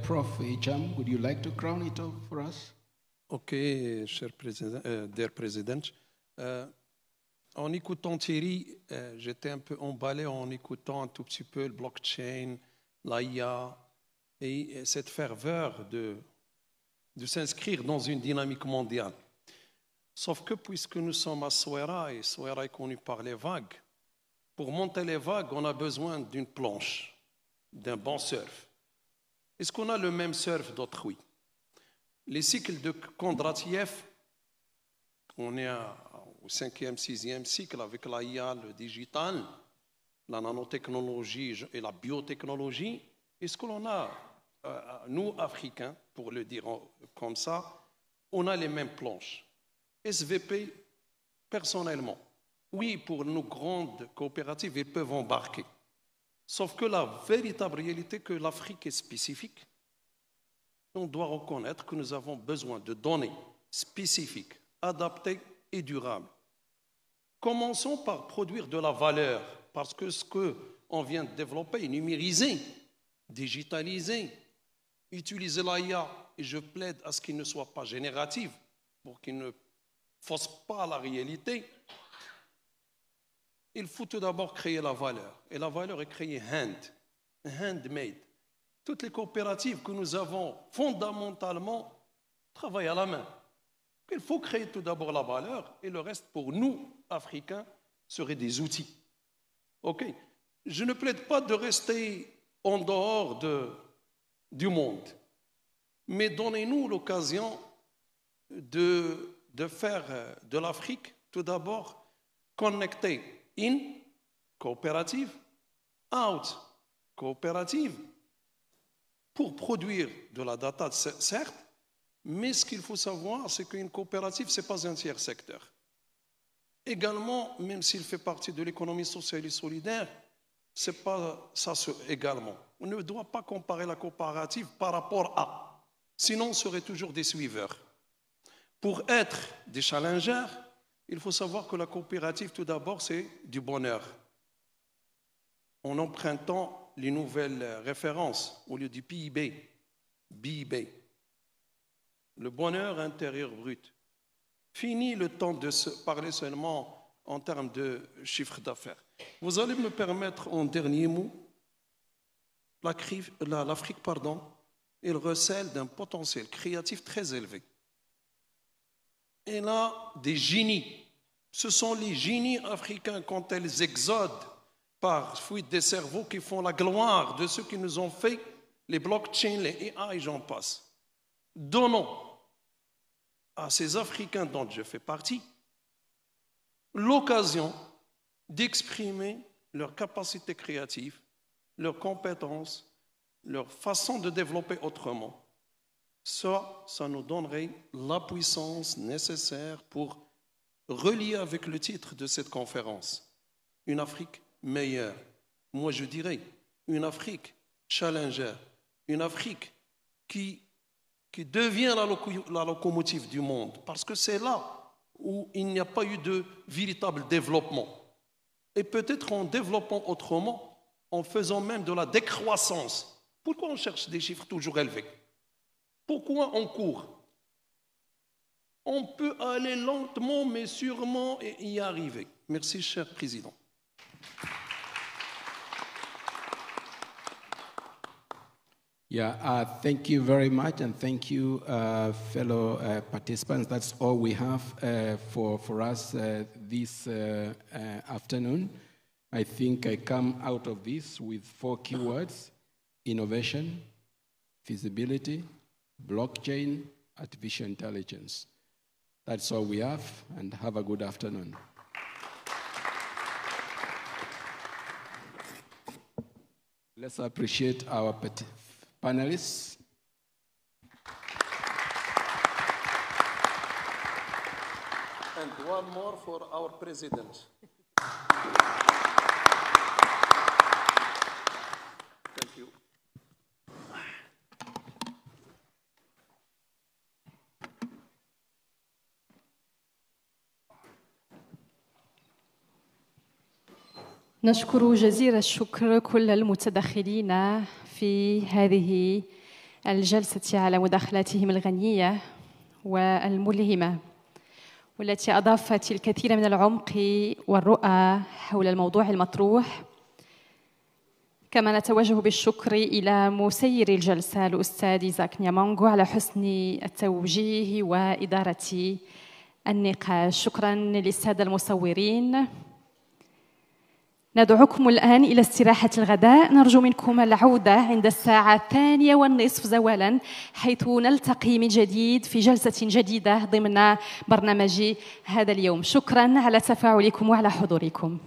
Prof. Hicham, would you like to crown it off for us? Okay, dear President. En écoutant Thierry, j'étais un peu emballé en écoutant un tout petit peu le blockchain, l'IA et cette ferveur de s'inscrire dans une dynamique mondiale. Sauf que puisque nous sommes à Souaira, et Souaira est connu par les vagues, pour monter les vagues, on a besoin d'une planche, d'un bon surf. Est-ce qu'on a le même surf d'autrui? Les cycles de Kondratiev, on est au 5e, 6e cycle avec l'IA, le digital, la nanotechnologie et la biotechnologie. Est-ce que l'on a, nous, Africains, pour le dire comme ça, on a les mêmes planches? SVP, personnellement, oui, pour nos grandes coopératives, ils peuvent embarquer. Sauf que la véritable réalité, que l'Afrique est spécifique, on doit reconnaître que nous avons besoin de données spécifiques, adaptées et durables. Commençons par produire de la valeur, parce que ce qu'on vient de développer, numériser, digitaliser, utiliser l'IA, et je plaide à ce qu'il ne soit pas génératif, pour qu'il ne fausse pas la réalité. Il faut tout d'abord créer la valeur. Et la valeur est créée handmade. Toutes les coopératives que nous avons fondamentalement travaillent à la main. Il faut créer tout d'abord la valeur et le reste, pour nous, Africains, serait des outils. OK. Je ne plaide pas de rester en dehors du monde, mais donnez-nous l'occasion de faire de l'Afrique, tout d'abord, connectée in, coopérative, out, coopérative, pour produire de la data, certes, mais ce qu'il faut savoir, c'est qu'une coopérative, ce n'est pas un tiers secteur. Également, même s'il fait partie de l'économie sociale et solidaire, ce n'est pas ça également. On ne doit pas comparer la coopérative par rapport à, sinon on serait toujours des suiveurs. Pour être des challengers, il faut savoir que la coopérative, tout d'abord, c'est du bonheur. En empruntant les nouvelles références au lieu du PIB, BIB, le bonheur intérieur brut. Fini le temps de se parler seulement en termes de chiffre d'affaires. Vous allez me permettre, en dernier mot, l'Afrique, elle recèle d'un potentiel créatif très élevé. Elle a des génies. Ce sont les génies africains, quand elles exodent par fuite des cerveaux, qui font la gloire de ceux qui nous ont fait les blockchains, les AI, j'en passe. Donnons à ces Africains dont je fais partie l'occasion d'exprimer leurs capacités créatives, leurs compétences, leur façon de développer autrement. Ça nous donnerait la puissance nécessaire pour relier avec le titre de cette conférence, une Afrique meilleure. Moi, je dirais une Afrique challenger, une Afrique qui devient la locomotive du monde, parce que c'est là où il n'y a pas eu de véritable développement. Et peut-être en développant autrement, en faisant même de la décroissance. Pourquoi on cherche des chiffres toujours élevés? Pourquoi on court? On peut aller lentement, mais sûrement et y arriver. Merci, cher Président. Yeah, thank you very much, and thank you, fellow participants. That's all we have for us this afternoon. I think I come out of this with 4 keywords: innovation, feasibility, blockchain, artificial intelligence. That's all we have, and have a good afternoon. Let's appreciate our panelists. And one more for our president. Thank you. نشكر جزيل الشكر كل المتدخلين في هذه الجلسة على مداخلاتهم الغنية والملهمة، والتي أضافت الكثير من العمق والرؤى حول الموضوع المطروح. كما نتوجه بالشكر إلى مسير الجلسة الأستاذ إيزاك نيامونغو على حسن التوجيه وإدارة النقاش. شكراً للسادة المصورين. ندعوكم الآن إلى استراحة الغداء. نرجو منكم العودة عند الساعة 2:30 زوالاً، حيث نلتقي من جديد في جلسة جديدة ضمن برنامج هذا اليوم. شكراً على تفاعلكم وعلى حضوركم.